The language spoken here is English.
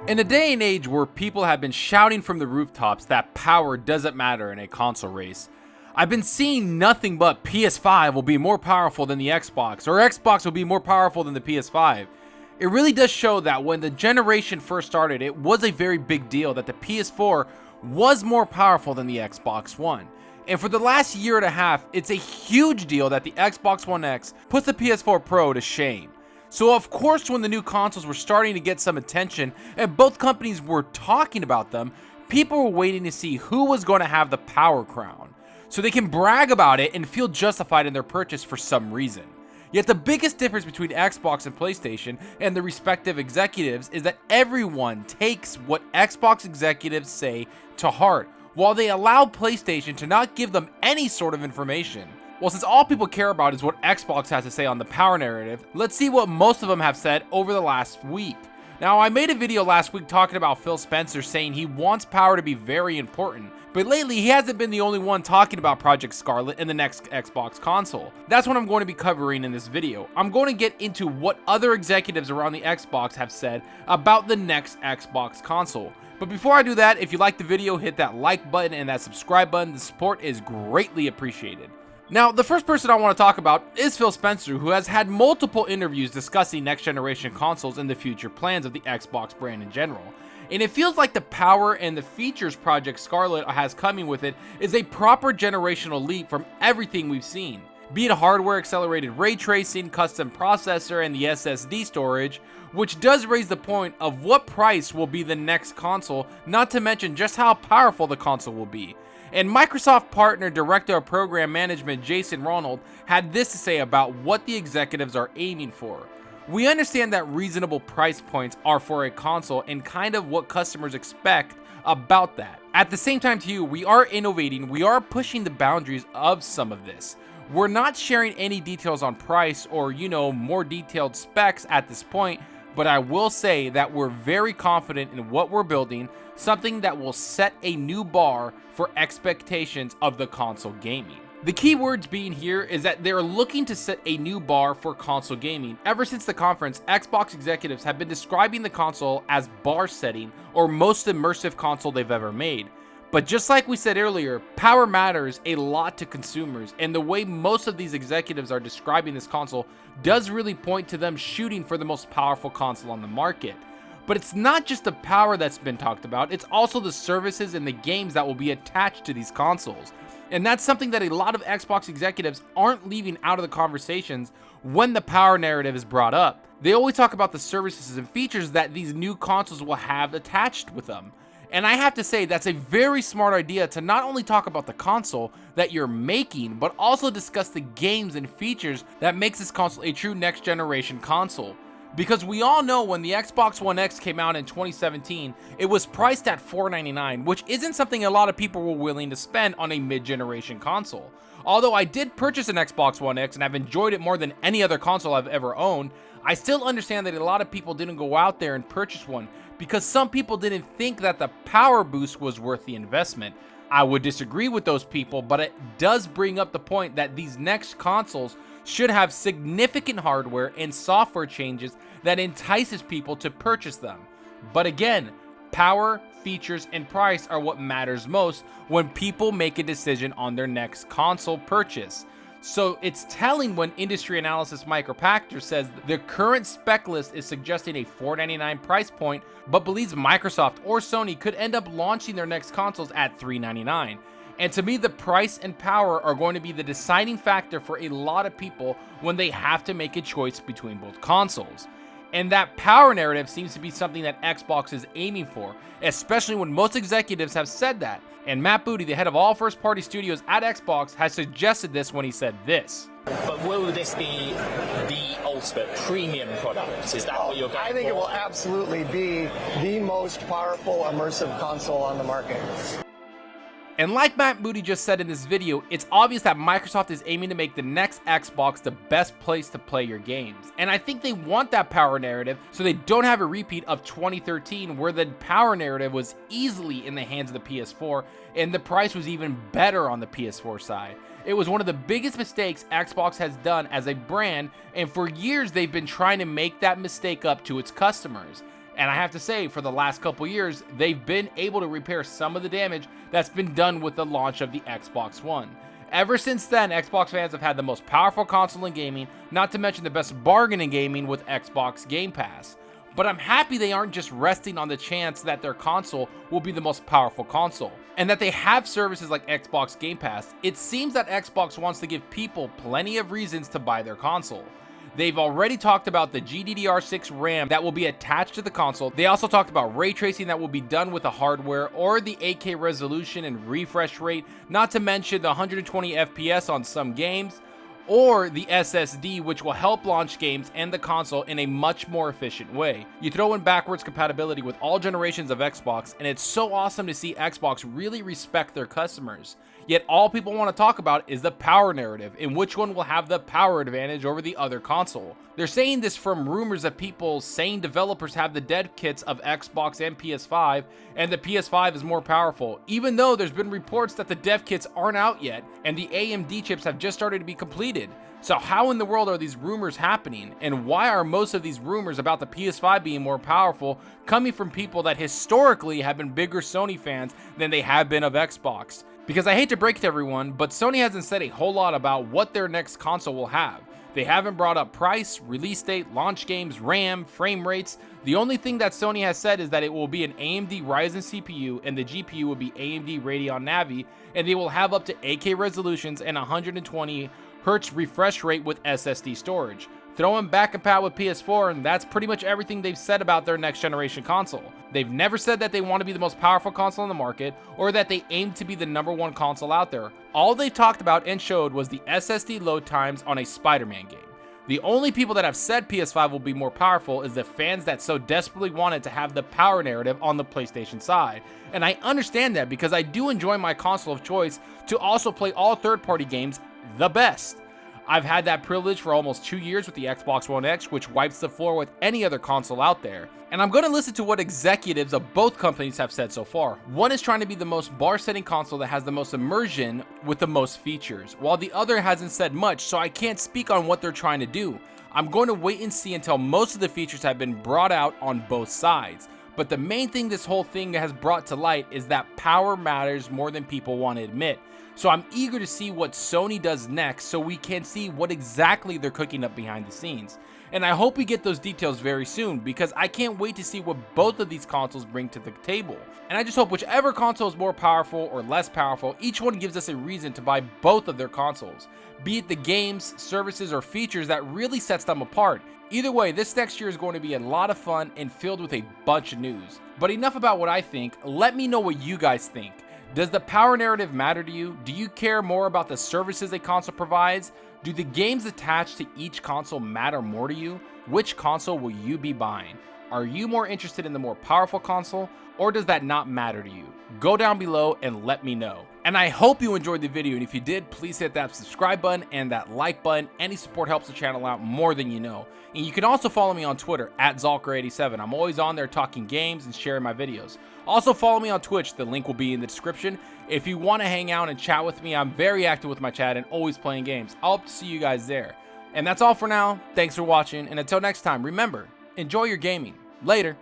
In a day and age where people have been shouting from the rooftops that power doesn't matter in a console race, I've been seeing nothing but PS5 will be more powerful than the Xbox, or Xbox will be more powerful than the PS5. It really does show that when the generation first started, it was a very big deal that the PS4 was more powerful than the Xbox One. And for the last year and a half, it's a huge deal that the Xbox One X puts the PS4 Pro to shame. So of course, when the new consoles were starting to get some attention and both companies were talking about them, people were waiting to see who was going to have the power crown, so they can brag about it and feel justified in their purchase for some reason. Yet the biggest difference between Xbox and PlayStation and the respective executives is that everyone takes what Xbox executives say to heart, while they allow PlayStation to not give them any sort of information. Well, since all people care about is what Xbox has to say on the power narrative, let's see what most of them have said over the last week. Now, I made a video last week talking about Phil Spencer saying he wants power to be very important, but lately he hasn't been the only one talking about Project Scarlett in the next Xbox console. That's what I'm going to be covering in this video. I'm going to get into what other executives around the Xbox have said about the next Xbox console. But before I do that, if you like the video, hit that like button and that subscribe button. The support is greatly appreciated. Now, the first person I want to talk about is Phil Spencer, who has had multiple interviews discussing next generation consoles and the future plans of the Xbox brand in general. And it feels like the power and the features Project Scarlett has coming with it is a proper generational leap from everything we've seen. Be it hardware accelerated ray tracing, custom processor, and the SSD storage, which does raise the point of what price will be the next console, not to mention just how powerful the console will be. And Microsoft partner Director of Program Management Jason Ronald had this to say about what the executives are aiming for. We understand that reasonable price points are for a console and kind of what customers expect about that. At the same time too, we are innovating, we are pushing the boundaries of some of this. We're not sharing any details on price or, more detailed specs at this point, but I will say that we're very confident in what we're building, something that will set a new bar for expectations of the console gaming. The key words being here is that they're looking to set a new bar for console gaming. Ever since the conference, Xbox executives have been describing the console as bar setting or most immersive console they've ever made. But just like we said earlier, power matters a lot to consumers, and the way most of these executives are describing this console does really point to them shooting for the most powerful console on the market. But it's not just the power that's been talked about, it's also the services and the games that will be attached to these consoles. And that's something that a lot of Xbox executives aren't leaving out of the conversations when the power narrative is brought up. They always talk about the services and features that these new consoles will have attached with them. And I have to say, that's a very smart idea to not only talk about the console that you're making, but also discuss the games and features that makes this console a true next generation console. Because we all know when the Xbox One X came out in 2017, it was priced at $499, which isn't something a lot of people were willing to spend on a mid-generation console. Although I did purchase an Xbox One X and I've enjoyed it more than any other console I've ever owned, I still understand that a lot of people didn't go out there and purchase one because some people didn't think that the power boost was worth the investment. I would disagree with those people, but it does bring up the point that these next consoles should have significant hardware and software changes that entices people to purchase them. But again, power, features, and price are what matters most when people make a decision on their next console purchase. So it's telling when industry analysis Micropactor says the current spec list is suggesting a $499 price point, but believes Microsoft or Sony could end up launching their next consoles at $399. And to me, the price and power are going to be the deciding factor for a lot of people when they have to make a choice between both consoles. And that power narrative seems to be something that Xbox is aiming for, especially when most executives have said that. And Matt Booty, the head of all first-party studios at Xbox, has suggested this when he said this. But will this be the ultimate premium product? Is that what you're going for? I think it will absolutely be the most powerful immersive console on the market. And like Matt Booty just said in this video, it's obvious that Microsoft is aiming to make the next Xbox the best place to play your games. And I think they want that power narrative so they don't have a repeat of 2013 where the power narrative was easily in the hands of the PS4 and the price was even better on the PS4 side. It was one of the biggest mistakes Xbox has done as a brand, and for years they've been trying to make that mistake up to its customers. And I have to say, for the last couple years, they've been able to repair some of the damage that's been done with the launch of the Xbox One. Ever since then, Xbox fans have had the most powerful console in gaming, not to mention the best bargain in gaming with Xbox Game Pass. But I'm happy they aren't just resting on the chance that their console will be the most powerful console, and that they have services like Xbox Game Pass. It seems that Xbox wants to give people plenty of reasons to buy their console. They've already talked about the GDDR6 RAM that will be attached to the console. They also talked about ray tracing that will be done with the hardware, or the 8K resolution and refresh rate, not to mention the 120 FPS on some games, or the SSD, which will help launch games and the console in a much more efficient way. You throw in backwards compatibility with all generations of Xbox, and it's so awesome to see Xbox really respect their customers. Yet all people want to talk about is the power narrative, and which one will have the power advantage over the other console. They're saying this from rumors of people saying developers have the dev kits of Xbox and PS5, and the PS5 is more powerful, even though there's been reports that the dev kits aren't out yet, and the AMD chips have just started to be completed. So how in the world are these rumors happening, and why are most of these rumors about the PS5 being more powerful coming from people that historically have been bigger Sony fans than they have been of Xbox? Because I hate to break it to everyone, but Sony hasn't said a whole lot about what their next console will have. They haven't brought up price, release date, launch games, RAM, frame rates. The only thing that Sony has said is that it will be an AMD Ryzen CPU, and the GPU will be AMD Radeon Navi, and they will have up to 8K resolutions and 120 Hz refresh rate with SSD storage. Throw them back and pat with PS4, and that's pretty much everything they've said about their next generation console. They've never said that they want to be the most powerful console in the market, or that they aim to be the #1 console out there. All they talked about and showed was the SSD load times on a Spider-Man game. The only people that have said PS5 will be more powerful is the fans that so desperately wanted to have the power narrative on the PlayStation side. And I understand that, because I do enjoy my console of choice to also play all third-party games the best. I've had that privilege for almost 2 years with the Xbox One X, which wipes the floor with any other console out there. And I'm going to listen to what executives of both companies have said so far. One is trying to be the most bar-setting console that has the most immersion with the most features, while the other hasn't said much, so I can't speak on what they're trying to do. I'm going to wait and see until most of the features have been brought out on both sides. But the main thing this whole thing has brought to light is that power matters more than people want to admit. So I'm eager to see what Sony does next, so we can see what exactly they're cooking up behind the scenes. And I hope we get those details very soon, because I can't wait to see what both of these consoles bring to the table. And I just hope whichever console is more powerful or less powerful, each one gives us a reason to buy both of their consoles. Be it the games, services, or features that really sets them apart. Either way, this next year is going to be a lot of fun and filled with a bunch of news. But enough about what I think, let me know what you guys think. Does the power narrative matter to you? Do you care more about the services a console provides? Do the games attached to each console matter more to you? Which console will you be buying? Are you more interested in the more powerful console, or does that not matter to you? Go down below and let me know. And I hope you enjoyed the video, and if you did, please hit that subscribe button and that like button. Any support helps the channel out more than you know. And you can also follow me on Twitter @Zalker87. I'm always on there talking games and sharing my videos. Also follow me on Twitch, the link will be in the description. If you want to hang out and chat with me, I'm very active with my chat and always playing games. I hope to see you guys there. And that's all for now. Thanks for watching, and until next time, remember, enjoy your gaming. Later.